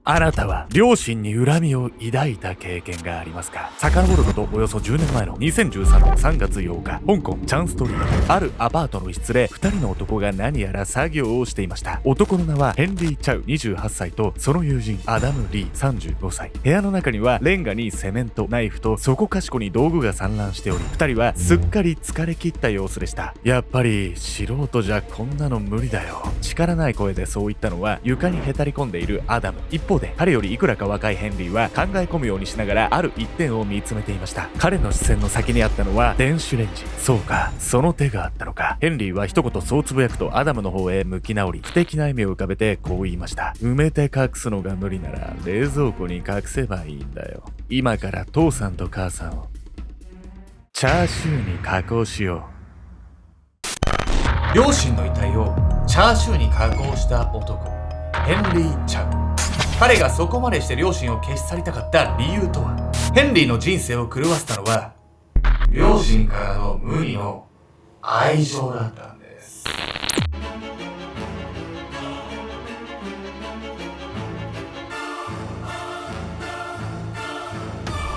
あなたは両親に恨みを抱いた経験がありますか？遡ることおよそ10年前の2013年3月8日、香港チャンストリート、あるアパートの一室で2人の男が何やら作業をしていました。男の名はヘンリー・チャウ28歳とその友人アダム・リー35歳。部屋の中にはレンガにセメント、ナイフとそこかしこに道具が散乱しており、2人はすっかり疲れ切った様子でした。やっぱり素人じゃこんなの無理だよ。力ない声でそう言ったのは床にへたり込んでいるアダム。一方で彼よりいくらか若いヘンリーは考え込むようにしながらある一点を見つめていました。彼の視線の先にあったのは電子レンジ。そうか、その手があったのか。ヘンリーは一言そうつぶやくとアダムの方へ向き直り、不敵な笑みを浮かべてこう言いました。埋めて隠すのが無理なら冷蔵庫に隠せばいいんだよ。今から父さんと母さんをチャーシューに加工しよう。両親の遺体をチャーシューに加工した男、ヘンリー・チャウ。彼がそこまでして両親を消し去りたかった理由とは？ヘンリーの人生を狂わせたのは両親からの無理の愛情だったんです。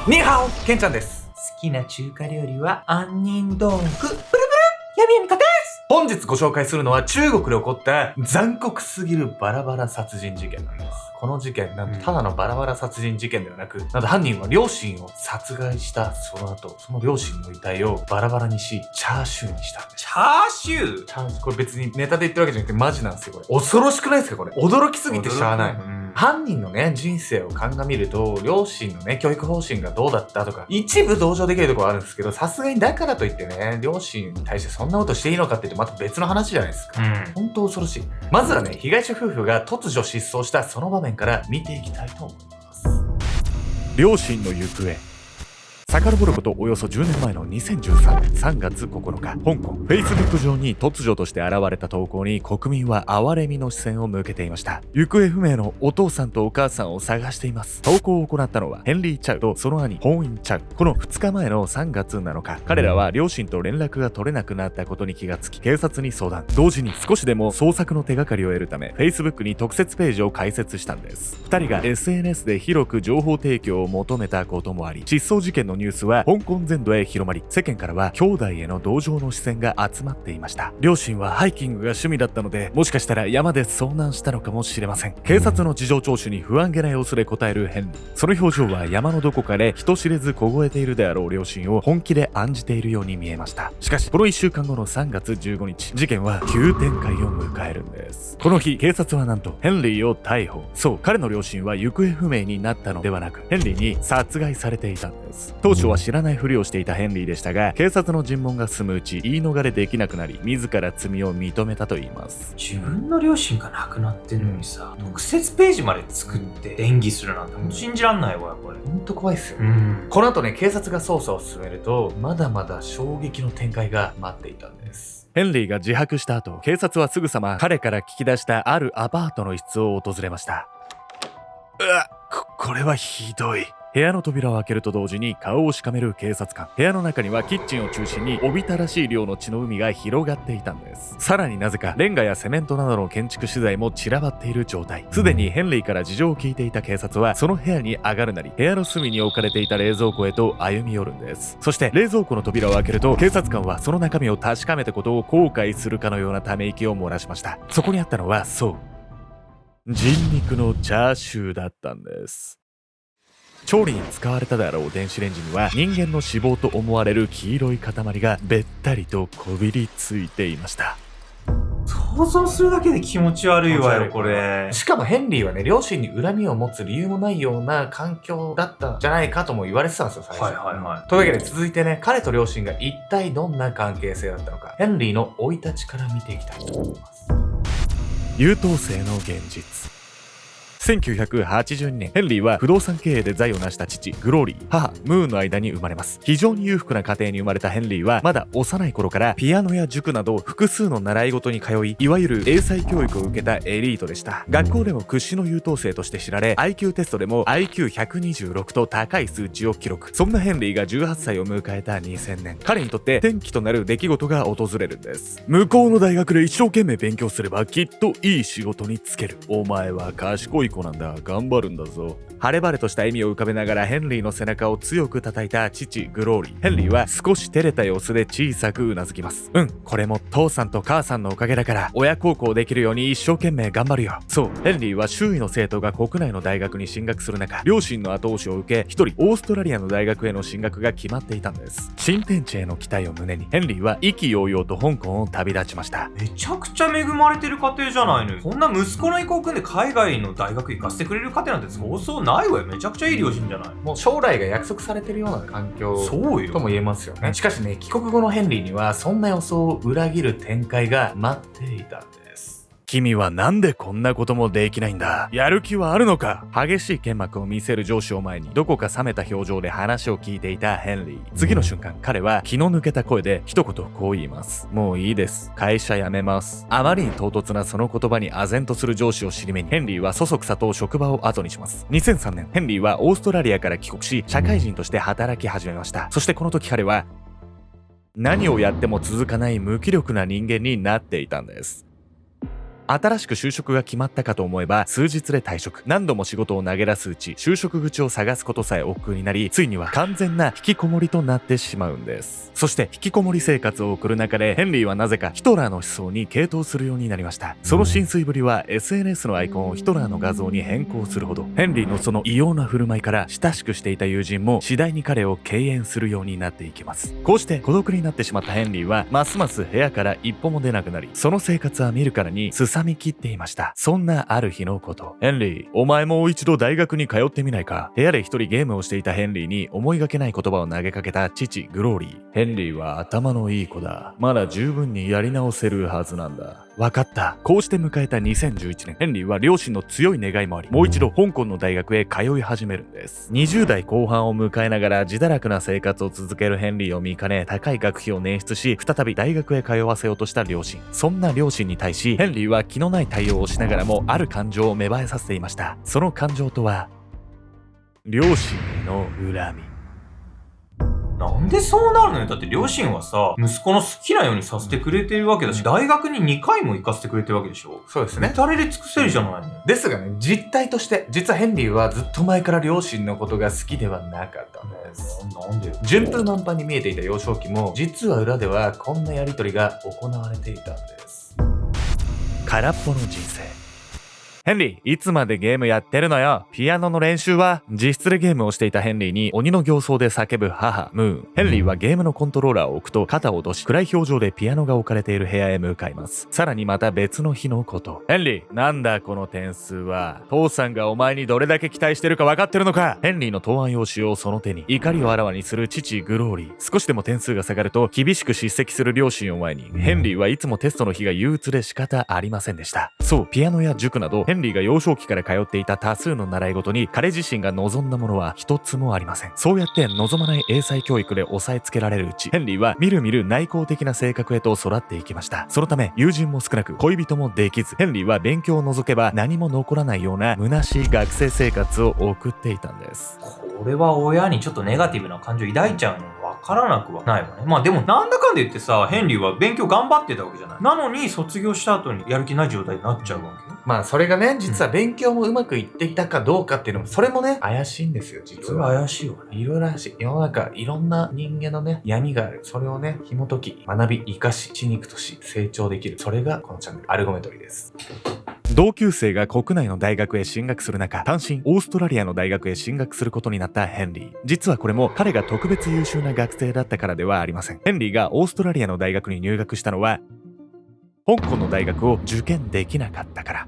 ニーハオ、ケンちゃんです。好きな中華料理は杏仁豆腐。ブルブルヤミヤミカです。本日ご紹介するのは中国で起こった残酷すぎるバラバラ殺人事件なんです。この事件、なんとただのバラバラ殺人事件ではなく、なんと犯人は両親を殺害したその後、その両親の遺体をバラバラにし、チャーシューにしたんです。チャーシュー？これ別にネタで言ってるわけじゃなくてマジなんですよ、これ。恐ろしくないですか、これ。驚きすぎてしゃあない。犯人のね、人生を鑑みると、両親のね、教育方針がどうだったとか、一部同情できるところあるんですけど、さすがにだからといってね、両親に対してそんなことしていいのかって言うとまた別の話じゃないですか。本当恐ろしい。まずはね、被害者夫婦が突如失踪したその場面から見ていきたいと思います。両親の行方。遡ることおよそ10年前の2013年3月9日、香港 Facebook 上に突如として現れた投稿に国民は哀れみの視線を向けていました。行方不明のお父さんとお母さんを探しています。投稿を行ったのはヘンリー・チャウとその兄ホーイン・チャウ。この2日前の3月7日、彼らは両親と連絡が取れなくなったことに気がつき警察に相談。同時に少しでも捜索の手がかりを得るため Facebook に特設ページを開設したんです。2人が SNS で広く情報提供を求めたこともあり、失踪事件のニュースは香港全土へ広まり、世間からは兄弟への同情の視線が集まっていました。両親はハイキングが趣味だったので、もしかしたら山で遭難したのかもしれません。警察の事情聴取に不安げな様子で答えるヘンリー。その表情は山のどこかで人知れず凍えているであろう両親を本気で案じているように見えました。しかしこの1週間後の3月15日、事件は急展開を迎えるんです。この日、警察はなんとヘンリーを逮捕。そう、彼の両親は行方不明になったのではなく、ヘンリーに殺害されていたんです。当初は知らないふりをしていたヘンリーでしたが、警察の尋問が進むうち言い逃れできなくなり、自ら罪を認めたといいます。自分の両親が亡くなってるのにさ、特設ページまで作って演技するなんてもう信じらんないわ、これ。ほんと怖いっすよ。この後ね、警察が捜査を進めると、まだまだ衝撃の展開が待っていたんです。ヘンリーが自白した後、警察はすぐさま彼から聞き出したあるアパートの一室を訪れました。これはひどい。部屋の扉を開けると同時に顔をしかめる警察官。部屋の中にはキッチンを中心におびたらしい量の血の海が広がっていたんです。さらになぜかレンガやセメントなどの建築資材も散らばっている状態。すでにヘンリーから事情を聞いていた警察はその部屋に上がるなり、部屋の隅に置かれていた冷蔵庫へと歩み寄るんです。そして冷蔵庫の扉を開けると、警察官はその中身を確かめたことを後悔するかのようなため息を漏らしました。そこにあったのは、そう、人肉のチャーシューだったんです。調理に使われたであろう電子レンジには人間の脂肪と思われる黄色い塊がべったりとこびりついていました。想像するだけで気持ち悪いわよ、これ。しかもヘンリーはね、両親に恨みを持つ理由もないような環境だったんじゃないかとも言われてたんですよ、最初。というわけで続いてね、彼と両親が一体どんな関係性だったのか、ヘンリーの生い立ちから見ていきたいと思います。優等生の現実。1982年、ヘンリーは不動産経営で財を成した父、グローリー、母、ムーンの間に生まれます。非常に裕福な家庭に生まれたヘンリーは、まだ幼い頃からピアノや塾など複数の習い事に通い、いわゆる英才教育を受けたエリートでした。学校でも屈指の優等生として知られ、IQ テストでも IQ126 と高い数値を記録。そんなヘンリーが18歳を迎えた2000年、彼にとって転機となる出来事が訪れるんです。向こうの大学で一生懸命勉強すればきっといい仕事に就ける。お前は賢い子子なんだ。頑張るんだぞ。晴れ晴れとした笑みを浮かべながらヘンリーの背中を強く叩いた父グローリー。ヘンリーは少し照れた様子で小さくうなずきます。これも父さんと母さんのおかげだから、親孝行できるように一生懸命頑張るよ。そう、ヘンリーは周囲の生徒が国内の大学に進学する中、両親の後押しを受け、一人オーストラリアの大学への進学が決まっていたんです。新天地への期待を胸に、ヘンリーは意気揚々と香港を旅立ちました。めちゃくちゃ恵まれてる家庭じゃないのよ。こんな息子の意向を組んで海外の大学行かせてくれる家庭なんてそうそうないわよ。めちゃくちゃいい両親じゃない。もう将来が約束されてるような環境そうよとも言えますよね。しかしね、帰国後のヘンリーにはそんな予想を裏切る展開が待っていたんです。君はなんでこんなこともできないんだ。やる気はあるのか。激しい剣幕を見せる上司を前に、どこか冷めた表情で話を聞いていたヘンリー。次の瞬間、彼は気の抜けた声で一言こう言います。もういいです。会社辞めます。あまりに唐突なその言葉に唖然とする上司を尻目に、ヘンリーはそそくさと職場を後にします。2003年、ヘンリーはオーストラリアから帰国し、社会人として働き始めました。そしてこの時彼は、何をやっても続かない無気力な人間になっていたんです。新しく就職が決まったかと思えば数日で退職。何度も仕事を投げ出すうち、就職口を探すことさえ億劫になり、ついには完全な引きこもりとなってしまうんです。そして引きこもり生活を送る中で、ヘンリーはなぜかヒトラーの思想に傾倒するようになりました。その浸水ぶりは SNS のアイコンをヒトラーの画像に変更するほど、ヘンリーのその異様な振る舞いから親しくしていた友人も次第に彼を敬遠するようになっていきます。こうして孤独になってしまったヘンリーはますます部屋から一歩も出なくなり、その生活は見るからに凄み切っていました。そんなある日のこと、ヘンリー、お前もう一度大学に通ってみないか。部屋で一人ゲームをしていたヘンリーに思いがけない言葉を投げかけた父グローリー。ヘンリーは頭のいい子だ。まだ十分にやり直せるはずなんだ。わかった。こうして迎えた2011年、ヘンリーは両親の強い願いもあり、もう一度香港の大学へ通い始めるんです。20代後半を迎えながら自堕落な生活を続けるヘンリーを見かね、高い学費を捻出し、再び大学へ通わせようとした両親。そんな両親に対し、ヘンリーは気のない対応をしながらも、ある感情を芽生えさせていました。その感情とは、両親への恨み。なんでそうなるのよ。だって両親はさ、息子の好きなようにさせてくれてるわけだし、大学に2回も行かせてくれてるわけでしょ。そうですね。至れり尽くせるじゃないの。ですがね、実態として、実はヘンリーはずっと前から両親のことが好きではなかったんです。なんで？順風満帆に見えていた幼少期も、実は裏ではこんなやりとりが行われていたんです。空っぽの人生。ヘンリー、いつまでゲームやってるのよ。ピアノの練習は？自室でゲームをしていたヘンリーに鬼の形相で叫ぶ母、ムーン。ヘンリーはゲームのコントローラーを置くと肩を落とし、暗い表情でピアノが置かれている部屋へ向かいます。さらにまた別の日のこと。ヘンリー、なんだこの点数は。父さんがお前にどれだけ期待してるか分かってるのか。ヘンリーの答案用紙をその手に、怒りをあらわにする父グローリー。少しでも点数が下がると厳しく叱責する両親を前に、ヘンリーはいつもテストの日が憂鬱で仕方ありませんでした。そう、ピアノや塾など、ヘンリーが幼少期から通っていた多数の習い事に彼自身が望んだものは一つもありません。そうやって望まない英才教育で抑えつけられるうち、ヘンリーはみるみる内向的な性格へと育っていきました。そのため友人も少なく恋人もできず、ヘンリーは勉強を除けば何も残らないような虚しい学生生活を送っていたんです。これは親にちょっとネガティブな感情抱いちゃうの分からなくはないわね。まあでもなんだかんだ言ってさ、ヘンリーは勉強頑張ってたわけじゃない。なのに卒業した後にやる気ない状態になっちゃうわけ。まあそれがね、実は勉強もうまくいっていたかどうかっていうのも、それもね、怪しいんですよ、実は。怪しいわね。いろいろ怪しい。世の中、いろんな人間のね、闇がある。それをね、紐解き、学び、生かし、血肉とし、成長できる。それがこのチャンネル、アルゴメトリです。同級生が国内の大学へ進学する中、単身オーストラリアの大学へ進学することになったヘンリー。実はこれも彼が特別優秀な学生だったからではありません。ヘンリーがオーストラリアの大学に入学したのは、香港の大学を受験できなかったから。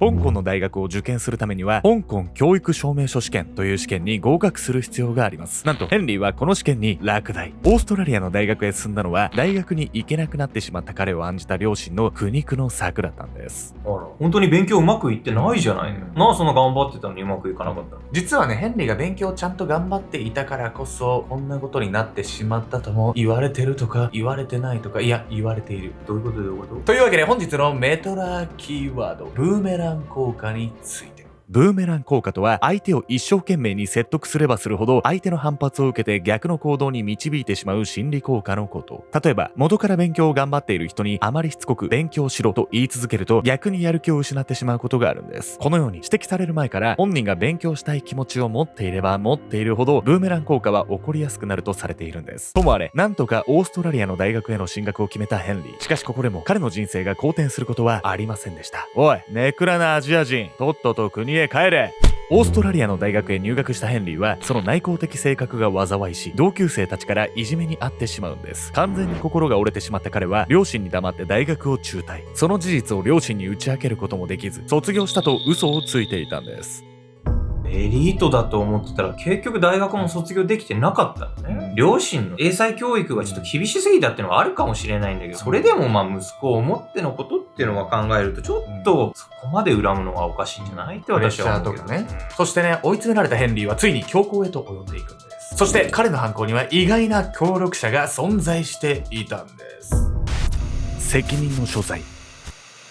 香港の大学を受験するためには、香港教育証明書試験という試験に合格する必要があります。なんとヘンリーはこの試験に落第。オーストラリアの大学へ進んだのは、大学に行けなくなってしまった彼を案じた両親の苦肉の策だったんです。あら、本当に勉強うまくいってないじゃないの。なあ、そんな頑張ってたのにうまくいかなかったの。実はね、ヘンリーが勉強をちゃんと頑張っていたからこそ、こんなことになってしまったとも言われてるとか、言われてないとか、いや、言われている。どういうこと？というわけで本日のメトラキーワード、ブーメラン効果について。ブーメラン効果とは、相手を一生懸命に説得すればするほど相手の反発を受けて逆の行動に導いてしまう心理効果のこと。例えば、元から勉強を頑張っている人にあまりしつこく勉強しろと言い続けると、逆にやる気を失ってしまうことがあるんです。このように指摘される前から本人が勉強したい気持ちを持っていれば持っているほど、ブーメラン効果は起こりやすくなるとされているんです。ともあれ、なんとかオーストラリアの大学への進学を決めたヘンリー。しかしここでも彼の人生が好転することはありませんでした。おい、ネクラなアジア人、とっとと国へ帰れ。オーストラリアの大学へ入学したヘンリーは、その内向的性格が災いし、同級生たちからいじめに遭ってしまうんです。完全に心が折れてしまった彼は、両親に黙って大学を中退。その事実を両親に打ち明けることもできず、卒業したと嘘をついていたんです。エリートだと思ってたら結局大学も卒業できてなかったのね。両親の英才教育がちょっと厳しすぎたっていうのはあるかもしれないんだけど、それでもまあ息子を思ってのことっていうのは考えると、ちょっとそこまで恨むのはおかしいんじゃないって私は思うけどね。そしてね、追い詰められたヘンリーはついに強行へと及んでいくんです。そして彼の犯行には意外な協力者が存在していたんです。責任の所在。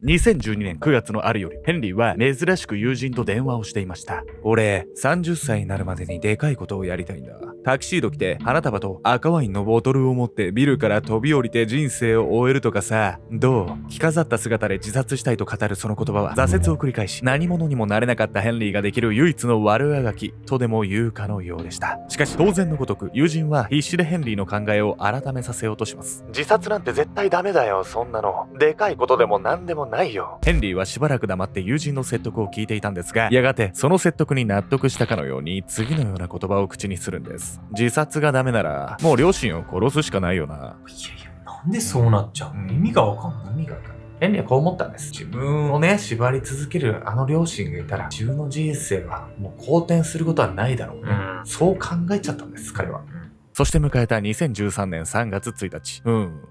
2012年9月のある夜、ヘンリーは珍しく友人と電話をしていました。俺、30歳になるまでにでかいことをやりたいんだ。タキシード着て花束と赤ワインのボトルを持ってビルから飛び降りて人生を終えるとかさ。どう？着飾った姿で自殺したいと語るその言葉は挫折を繰り返し、何者にもなれなかったヘンリーができる唯一の悪あがきとでも言うかのようでした。しかし当然のごとく、友人は必死でヘンリーの考えを改めさせようとします。自殺なんて絶対ダメだよ、そんなの。でかいことでも何でもないよ。ヘンリーはしばらく黙って友人の説得を聞いていたんですが、やがてその説得に納得したかのように次のような言葉を口にするんです。自殺がダメならもう両親を殺すしかないよな。いやいや、なんでそうなっちゃうの？意味がわかんない。意味がわかんない。ヘンリーはこう思ったんです。自分をね、縛り続けるあの両親がいたら、自分の人生はもう好転することはないだろうね。そう考えちゃったんです、彼は。そして迎えた2013年3月1日。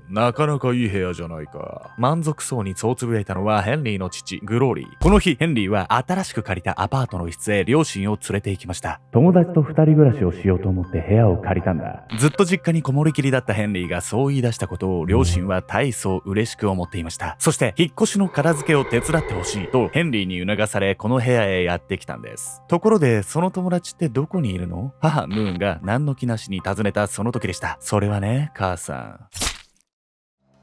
なかなかいい部屋じゃないか。満足そうにそうつぶやいたのはヘンリーの父、グローリー。この日、ヘンリーは新しく借りたアパートの一室へ両親を連れて行きました。友達と二人暮らしをしようと思って部屋を借りたんだ。ずっと実家にこもりきりだったヘンリーがそう言い出したことを両親は大層嬉しく思っていました。そして、引っ越しの片付けを手伝ってほしいとヘンリーに促され、この部屋へやってきたんです。ところで、その友達ってどこにいるの？母、ムーンが何の気なしに尋ねたその時でした。それはね、母さん。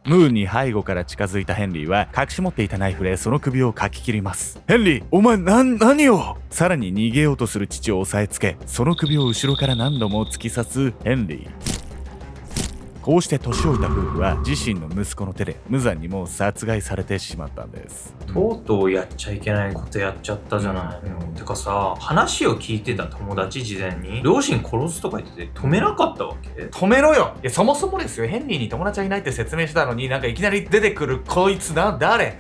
ムーンに背後から近づいたヘンリーは隠し持っていたナイフでその首をかき切ります。ヘンリー、お前何を？さらに逃げようとする父を押さえつけ、その首を後ろから何度も突き刺すヘンリー。こうして年老いた夫婦は自身の息子の手で無残にも殺害されてしまったんです。とうとうやっちゃいけないことやっちゃったじゃないの。てかさ、話を聞いてた友達事前に両親殺すとか言ってて止めなかったわけ？止めろよ。いや、そもそもですよ、ヘンリーに友達はいないって説明したのに、なんかいきなり出てくるこいつ誰？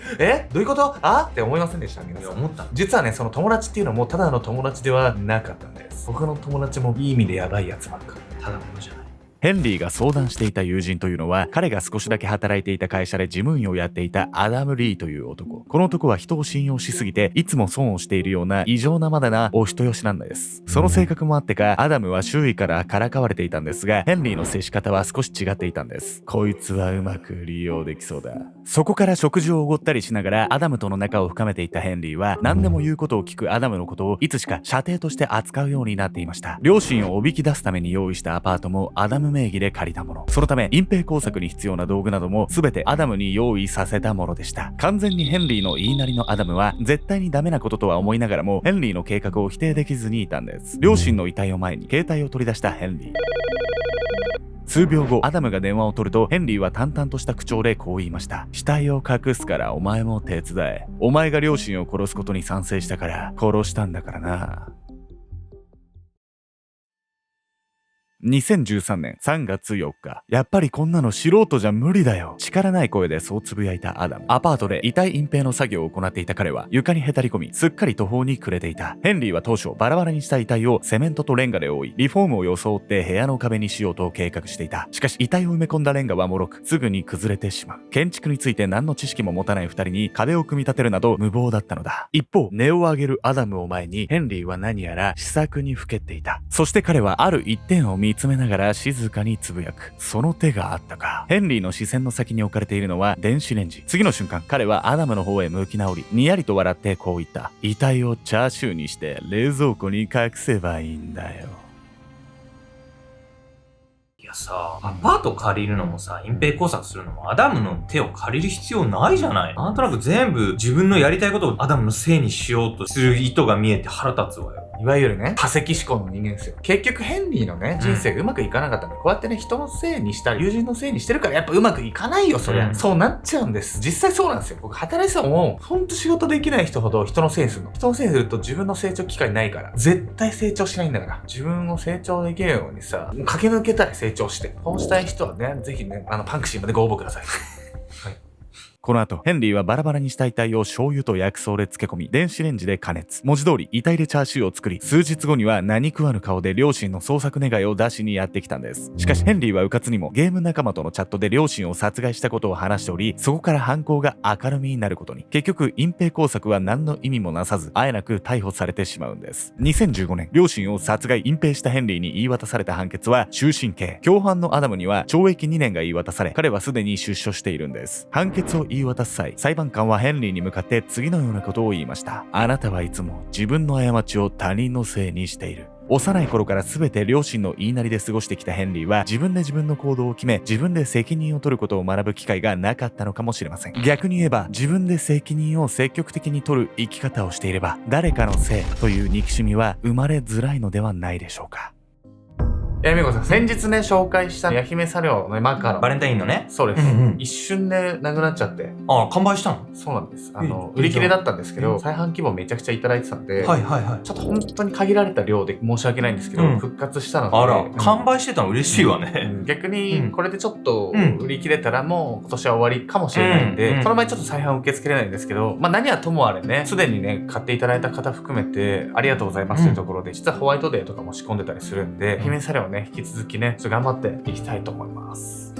どういうこと？って思いませんでした？皆さん。思った。実はね、その友達っていうのもただの友達ではなかったんです。僕の友達もいい意味でやばいやつばっかり。ただものじゃない。ヘンリーが相談していた友人というのは、彼が少しだけ働いていた会社で事務員をやっていたアダム・リーという男。この男は人を信用しすぎて、いつも損をしているような異常なまだなお人よしなんです。その性格もあってか、アダムは周囲からからかわれていたんですが、ヘンリーの接し方は少し違っていたんです。こいつはうまく利用できそうだ。そこから食事をおごったりしながら、アダムとの仲を深めていたヘンリーは、何でも言うことを聞くアダムのことをいつしか舎弟として扱うようになっていました。両親をおびき出すために用意したアパートもアダム名義で借りたもの。そのため隠蔽工作に必要な道具なども全てアダムに用意させたものでした。完全にヘンリーの言いなりのアダムは絶対にダメなこととは思いながらもヘンリーの計画を否定できずにいたんです。両親の遺体を前に携帯を取り出したヘンリー。数秒後、アダムが電話を取るとヘンリーは淡々とした口調でこう言いました。死体を隠すからお前も手伝え。お前が両親を殺すことに賛成したから殺したんだからな。2013年3月4日。やっぱりこんなの素人じゃ無理だよ。力ない声でそうつぶやいたアダム。アパートで遺体隠蔽の作業を行っていた彼は床にへたり込み、すっかり途方に暮れていた。ヘンリーは当初バラバラにした遺体をセメントとレンガで覆い、リフォームを装って部屋の壁にしようと計画していた。しかし遺体を埋め込んだレンガは脆く、すぐに崩れてしまう。建築について何の知識も持たない二人に壁を組み立てるなど無謀だったのだ。一方、音を上げるアダムを前にヘンリーは何やら試作にふけっていた。そして彼はある一点を見見つめながら静かにつぶやく。その手があったか。ヘンリーの視線の先に置かれているのは電子レンジ。次の瞬間、彼はアダムの方へ向き直り、にやりと笑ってこう言った。遺体をチャーシューにして冷蔵庫に隠せばいいんだよ。いやさ、アパート借りるのもさ、隠蔽工作するのもアダムの手を借りる必要ないじゃない。なんとなく全部自分のやりたいことをアダムのせいにしようとする意図が見えて腹立つわよ。いわゆるね、多責思考の人間ですよ。結局ヘンリーのね、人生がうまくいかなかったので、こうやってね、人のせいにしたり、友人のせいにしてるからやっぱうまくいかないよ、そりゃ。そうなっちゃうんです。実際そうなんですよ。僕、働いてたのも、ほんと仕事できない人ほど人のせいにするの。人のせいにすると自分の成長機会ないから。絶対成長しないんだから。自分を成長できるようにさ、駆け抜けたい、成長して。こうしたい人はね、ぜひね、パンクシーまでご応募ください。はい。この後、ヘンリーはバラバラにした遺体を醤油と薬草で漬け込み、電子レンジで加熱。文字通り、遺体でチャーシューを作り、数日後には何食わぬ顔で両親の捜索願いを出しにやってきたんです。しかし、ヘンリーは迂闊にもゲーム仲間とのチャットで両親を殺害したことを話しており、そこから犯行が明るみになることに。結局、隠蔽工作は何の意味もなさず、あえなく逮捕されてしまうんです。2015年、両親を殺害、隠蔽したヘンリーに言い渡された判決は終身刑。共犯のアダムには懲役2年が言い渡され、彼はすでに出所しているんです。判決を言い渡す際、裁判官はヘンリーに向かって次のようなことを言いました。あなたはいつも自分の過ちを他人のせいにしている。幼い頃から全て両親の言いなりで過ごしてきたヘンリーは自分で自分の行動を決め、自分で責任を取ることを学ぶ機会がなかったのかもしれません。逆に言えば、自分で責任を積極的に取る生き方をしていれば、誰かのせいという憎しみは生まれづらいのではないでしょうか。みこさん、先日ね、紹介したヤヒメサ料のね、マカロン。バレンタインのね。そうです。うんうん一瞬でなくなっちゃって。あ、完売したの？そうなんです。え売り切れだったんですけど、再販希望めちゃくちゃいただいてたんで、はいはいはい。ちょっと本当に限られた量で申し訳ないんですけど、うん復活したので。あら、うん完売してたの嬉しいわね。逆に、これでちょっとうん売り切れたらもう今年は終わりかもしれないんで、うんその前ちょっと再販受け付けれないんですけど、まあ何はともあれね、すでにね、買っていただいた方含めて、ありがとうございますというところで、実はホワイトデーとかも仕込んでたりするんで、姫サレをね、引き続きね、ちょっと頑張っていきたいと思います。